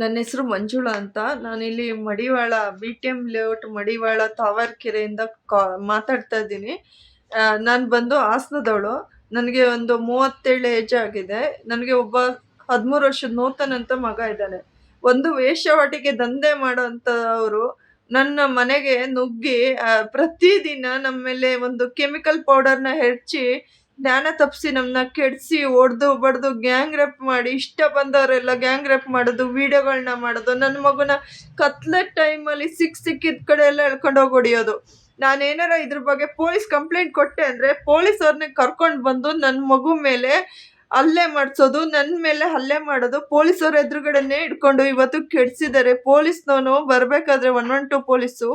ನನ್ನ ಹೆಸರು ಮಂಜುಳಾ ಅಂತ. ನಾನಿಲ್ಲಿ ಮಡಿವಾಳ BTM ಲೇಔಟ್ ಮಡಿವಾಳ ತಾವರೆಕೆರೆಯಿಂದ ಮಾತಾಡ್ತಾ ಇದ್ದೀನಿ. ನಾನು ಬಂದು ಹಾಸನದವಳು. ನನಗೆ ಒಂದು 37 ಏಜ್ ಆಗಿದೆ. ನನಗೆ ಒಬ್ಬ 13 ವರ್ಷದ ನೂತನ್ ಅಂತ ಮಗ ಇದ್ದಾನೆ. ಒಂದು ವೇಶ್ಯಾವಾಟಿಕೆ ದಂಧೆ ಮಾಡೋಂಥವ್ರು ನನ್ನ ಮನೆಗೆ ನುಗ್ಗಿ ಪ್ರತಿದಿನ ನಮ್ಮ ಮೇಲೆ ಒಂದು ಕೆಮಿಕಲ್ ಪೌಡರ್ನ ಎರಚಿ ಜ್ಞಾನ ತಪ್ಪಿಸಿ ನಮ್ಮನ್ನ ಕೆಡಿಸಿ ಹೊಡೆದು ಬಡ್ದು ಗ್ಯಾಂಗ್ ರೇಪ್ ಮಾಡಿ ಇಷ್ಟ ಬಂದವರೆಲ್ಲ ಗ್ಯಾಂಗ್ ರೇಪ್ ಮಾಡೋದು, ವಿಡಿಯೋಗಳನ್ನ ಮಾಡೋದು, ನನ್ನ ಮಗುನ ಕತ್ಲೆ ಟೈಮಲ್ಲಿ ಸಿಕ್ಕಿದ ಕಡೆ ಎಲ್ಲ ಎಳ್ಕೊಂಡು ಹೋಗಿ ಹೊಡಿಯೋದು. ನಾನೇನಾರ ಇದ್ರ ಬಗ್ಗೆ ಪೊಲೀಸ್ ಕಂಪ್ಲೇಂಟ್ ಕೊಟ್ಟೆ ಅಂದರೆ ಪೊಲೀಸ್ ಅವ್ರನ್ನೇ ಕರ್ಕೊಂಡು ಬಂದು ನನ್ನ ಮಗು ಮೇಲೆ ಹಲ್ಲೆ ಮಾಡಿಸೋದು, ನನ್ನ ಮೇಲೆ ಹಲ್ಲೆ ಮಾಡೋದು, ಪೊಲೀಸವ್ರ ಎದುರುಗಡೆನೇ ಇಟ್ಕೊಂಡು ಇವತ್ತು ಕೆಡಿಸಿದ್ದಾರೆ. ಪೊಲೀಸ್ನವನು ಬರಬೇಕಾದ್ರೆ 112 ಪೊಲೀಸು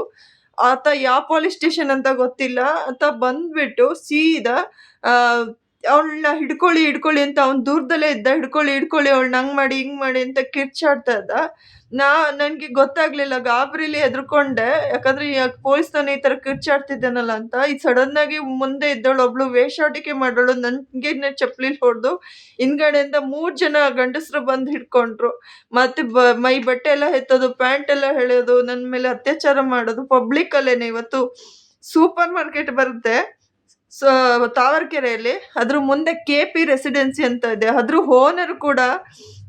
ಆತ ಯಾವ ಪೊಲೀಸ್ ಸ್ಟೇಷನ್ ಅಂತ ಗೊತ್ತಿಲ್ಲ, ಆತ ಬಂದ್ಬಿಟ್ಟು ಸೀದಾ ಅವಳನ್ನ ಹಿಡ್ಕೊಳ್ಳಿ ಅಂತ ಅವ್ನು ದೂರದಲ್ಲೇ ಇದ್ದ. ಹಿಡ್ಕೊಳ್ಳಿ ಅವಳನ್ನ ಹಂಗ್ ಮಾಡಿ ಹಿಂಗ್ ಮಾಡಿ ಅಂತ ಕಿರ್ಚಾಡ್ತಾ ಇದ್ದ. ನನಗೆ ಗೊತ್ತಾಗ್ಲಿಲ್ಲ, ಗಾಬರಿಲಿ ಹೆದರ್ಕೊಂಡೆ. ಯಾಕಂದ್ರೆ ಪೊಲೀಸ್ನವನು ಈ ತರ ಕಿರ್ಚಾಡ್ತಿದ್ದಾನಲ್ಲ ಅಂತ. ಈ ಸಡನ್ ಆಗಿ ಮುಂದೆ ಇದ್ದವಳು ಒಬ್ಳು ವೇಶ್ಯಾಟಿಕೆ ಮಾಡೋಳು ನನ್ಗೆ ಚಪ್ಲಿಲ್ ಹೊಡೆದು ಹಿಂದ್ಗಡೆಯಿಂದ 3 ಜನ ಗಂಡಸರು ಬಂದು ಹಿಡ್ಕೊಂಡ್ರು. ಮತ್ತೆ ಮೈ ಬಟ್ಟೆ ಎಲ್ಲ ಎತ್ತೋದು, ಪ್ಯಾಂಟ್ ಎಲ್ಲ ಎಳೆಯೋದು, ನನ್ನ ಮೇಲೆ ಅತ್ಯಾಚಾರ ಮಾಡೋದು ಪಬ್ಲಿಕ್ ಅಲ್ಲೇನೆ. ಇವತ್ತು ಸೂಪರ್ ಮಾರ್ಕೆಟ್ ಬರುತ್ತೆ ತಾವರೆಕೆರೆಯಲ್ಲಿ, ಅದ್ರ ಮುಂದೆ KP ರೆಸಿಡೆನ್ಸಿ ಅಂತ ಇದೆ. ಅದ್ರ ಓನರ್ ಕೂಡ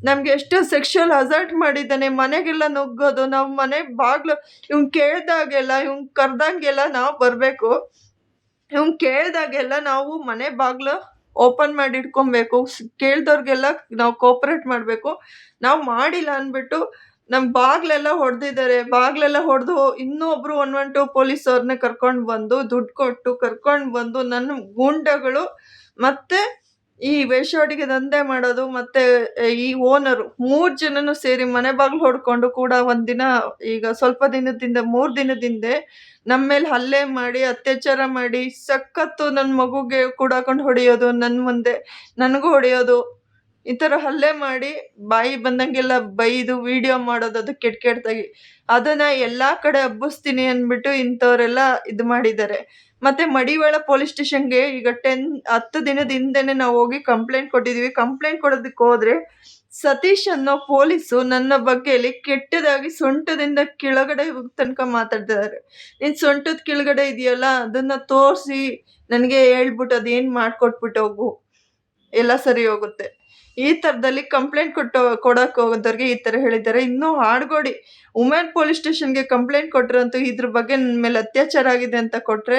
ನಮ್ಗೆ ಎಷ್ಟು ಸೆಕ್ಷುವಲ್ ಅಸಾಲ್ಟ್ ಮಾಡಿದ್ದಾನೆ. ಮನೆಗೆಲ್ಲ ನುಗ್ಗೋದು, ನಾವು ಮನೆ ಬಾಗ್ಲು ಇವ್ನ್ ಕೇಳ್ದಾಗೆಲ್ಲ, ಇವ್ನ್ ಕರ್ದಂಗೆಲ್ಲ ನಾವು ಬರ್ಬೇಕು, ಇವ್ನ್ ಕೇಳ್ದಾಗೆಲ್ಲ ನಾವು ಮನೆ ಬಾಗ್ಲು ಓಪನ್ ಮಾಡಿ ಇಟ್ಕೊಬೇಕು, ಕೇಳ್ದವ್ರಿಗೆಲ್ಲ ನಾವು ಕೋಪರೇಟ್ ಮಾಡ್ಬೇಕು. ನಾವು ಮಾಡಿಲ್ಲ ಅಂದ್ಬಿಟ್ಟು ನಮ್ ಬಾಗ್ಲೆಲ್ಲ ಹೊಡೆದಿದ್ದಾರೆ. ಬಾಗ್ಲೆಲ್ಲ ಹೊಡೆದು ಇನ್ನೂ ಒಬ್ರು 112 ಪೊಲೀಸ್ ಅವ್ರನ್ನ ಕರ್ಕೊಂಡು ಬಂದು ದುಡ್ಡು ಕೊಟ್ಟು ಕರ್ಕೊಂಡು ಬಂದು ನನ್ನ ಗೂಂಡಗಳು ಮತ್ತೆ ಈ ವೇಶ್ಯಾವಾಟಿಕೆ ದಂಧೆ ಮಾಡೋದು ಮತ್ತೆ ಈ ಓನರು 3 ಜನನು ಸೇರಿ ಮನೆ ಬಾಗ್ಲು ಹೊಡ್ಕೊಂಡು ಕೂಡ ಒಂದಿನ, ಈಗ ಸ್ವಲ್ಪ ದಿನದಿಂದ 3 ದಿನದಿಂದ ನಮ್ಮ ಮೇಲೆ ಹಲ್ಲೆ ಮಾಡಿ ಅತ್ಯಾಚಾರ ಮಾಡಿ ಸಖತ್ತು ನನ್ನ ಮಗುಗೆ ಕೂಡಾಕೊಂಡು ಹೊಡೆಯೋದು, ನನ್ನ ಮುಂದೆ ನನಗೂ ಹೊಡೆಯೋದು, ಈ ತರ ಹಲ್ಲೆ ಮಾಡಿ ಬಾಯಿ ಬಂದಂಗೆಲ್ಲ ಬೈದು ವಿಡಿಯೋ ಮಾಡೋದು, ಅದು ಕೆಟ್ಟದಾಗಿ. ಅದನ್ನ ಎಲ್ಲಾ ಕಡೆ ಹಬ್ಬಿಸ್ತೀನಿ ಅಂದ್ಬಿಟ್ಟು ಇಂಥವ್ರೆಲ್ಲ ಇದು ಮಾಡಿದ್ದಾರೆ. ಮತ್ತೆ ಮಡಿವಾಳ ಪೊಲೀಸ್ ಸ್ಟೇಷನ್ಗೆ ಈಗ 10 ದಿನದ ಹಿಂದೆನೆ ನಾವು ಹೋಗಿ ಕಂಪ್ಲೇಂಟ್ ಕೊಟ್ಟಿದೀವಿ. ಕಂಪ್ಲೇಂಟ್ ಕೊಡೋದಕ್ಕೆ ಹೋದ್ರೆ ಸತೀಶ್ ಅನ್ನೋ ಪೊಲೀಸು ನನ್ನ ಬಗ್ಗೆಯಲ್ಲಿ ಕೆಟ್ಟದಾಗಿ ಸೊಂಟದಿಂದ ಕೆಳಗಡೆ ತನಕ ಮಾತಾಡ್ತಿದ್ದಾರೆ. ನೀನ್ ಸೊಂಟದ ಕೆಳಗಡೆ ಇದೆಯಲ್ಲ ಅದನ್ನ ತೋರಿಸಿ ನನಗೆ ಹೇಳ್ಬಿಟ್ಟು ಅದೇನ್ ಮಾಡ್ಕೊಟ್ಬಿಟ್ಟು ಹೋಗು, ಎಲ್ಲ ಸರಿ ಹೋಗುತ್ತೆ. ಈ ತರದಲ್ಲಿ ಕಂಪ್ಲೇಂಟ್ ಕೊಡಕ್ ಹೋಗೋದವ್ರಿಗೆ ಈ ತರ ಹೇಳಿದ್ದಾರೆ. ಇನ್ನು ಆಡ್ಗೋಡಿ ವುಮೆನ್ ಪೊಲೀಸ್ ಸ್ಟೇಷನ್ಗೆ ಕಂಪ್ಲೇಂಟ್ ಕೊಟ್ರಂತೂ ಇದ್ರ ಬಗ್ಗೆ ನನ್ನ ಮೇಲೆ ಅತ್ಯಾಚಾರ ಆಗಿದೆ ಅಂತ ಕೊಟ್ರೆ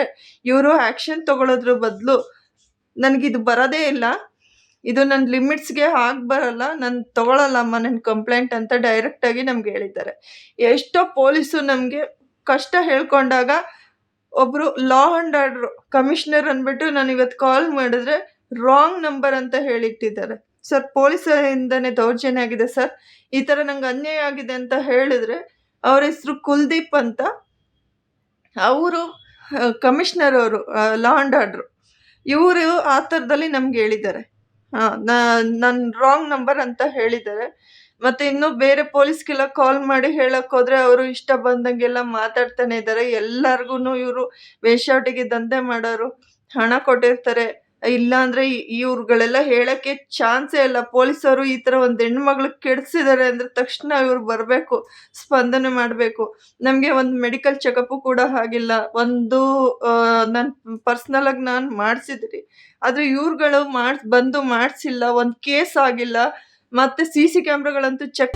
ಇವರು ಆಕ್ಷನ್ ತಗೊಳ್ಳೋದ್ರ ಬದಲು ನನಗಿದು ಬರೋದೇ ಇಲ್ಲ, ಇದು ನನ್ನ ಲಿಮಿಟ್ಸ್ಗೆ ಬರಲ್ಲ, ನಾನು ತಗೊಳಲ್ಲಮ್ಮ ನನ್ನ ಕಂಪ್ಲೇಂಟ್ ಅಂತ ಡೈರೆಕ್ಟ್ ಆಗಿ ನಮ್ಗೆ ಹೇಳಿದ್ದಾರೆ. ಎಷ್ಟೋ ಪೊಲೀಸು ನಮ್ಗೆ ಕಷ್ಟ ಹೇಳ್ಕೊಂಡಾಗ ಒಬ್ರು ಲಾ ಅಂಡ್ ಆರ್ಡರ್ ಕಮಿಷನರ್ ಅಂದ್ಬಿಟ್ಟು ನಾನು ಇವತ್ತು ಕಾಲ್ ಮಾಡಿದ್ರೆ ರಾಂಗ್ ನಂಬರ್ ಅಂತ ಹೇಳಿಟ್ಟಿದ್ದಾರೆ. ಸರ್, ಪೊಲೀಸರಿಂದನೇ ದೌರ್ಜನ್ಯ ಆಗಿದೆ ಸರ್, ಈ ತರ ನಂಗೆ ಅನ್ಯಾಯ ಆಗಿದೆ ಅಂತ ಹೇಳಿದ್ರೆ, ಅವ್ರ ಹೆಸರು ಕುಲ್ದೀಪ್ ಅಂತ, ಅವರು ಕಮಿಷನರ್, ಅವರು ಲಾ ಅಂಡ್ ಆರ್ಡರ್, ಇವರು ಆ ಥರದಲ್ಲಿ ನಮ್ಗೆ ಹೇಳಿದ್ದಾರೆ. ನನ್ನ ರಾಂಗ್ ನಂಬರ್ ಅಂತ ಹೇಳಿದ್ದಾರೆ. ಮತ್ತೆ ಇನ್ನು ಬೇರೆ ಪೊಲೀಸ್ಗೆಲ್ಲ ಕಾಲ್ ಮಾಡಿ ಹೇಳಕ್ ಹೋದ್ರೆ ಅವರು ಇಷ್ಟ ಬಂದಂಗೆಲ್ಲ ಮಾತಾಡ್ತಾನೆ ಇದ್ದಾರೆ. ಎಲ್ಲಾರ್ಗು ಇವರು ವೇಶ್ಯಾವಾಟಿಕೆ ದಂಧೆ ಮಾಡೋರು, ಹಣ ಕೊಟ್ಟಿರ್ತಾರೆ. ಇಲ್ಲ ಅಂದ್ರೆ ಇವ್ರುಗಳೆಲ್ಲ ಹೇಳಕ್ಕೆ ಚಾನ್ಸೇ ಇಲ್ಲ. ಪೊಲೀಸರು ಈ ತರ ಒಂದ್ ಹೆಣ್ಮಗಳು ಕೆಡಿಸಿದ್ದಾರೆ ಅಂದ್ರೆ ತಕ್ಷಣ ಇವ್ರು ಬರ್ಬೇಕು, ಸ್ಪಂದನೆ ಮಾಡ್ಬೇಕು. ನಮ್ಗೆ ಒಂದು ಮೆಡಿಕಲ್ ಚೆಕಪ್ ಕೂಡ ಆಗಿಲ್ಲ. ಒಂದು ನಾನ್ ಪರ್ಸನಲ್ ಆಗಿ ನಾನ್ ಮಾಡ್ಸಿದ್ರಿ, ಆದ್ರೆ ಇವ್ರುಗಳು ಬಂದು ಮಾಡ್ಸಿಲ್ಲ. ಒಂದ್ ಕೇಸ್ ಆಗಿಲ್ಲ. ಮತ್ತೆ CC ಕ್ಯಾಮ್ರಾಗಳಂತೂ ಚೆಕ್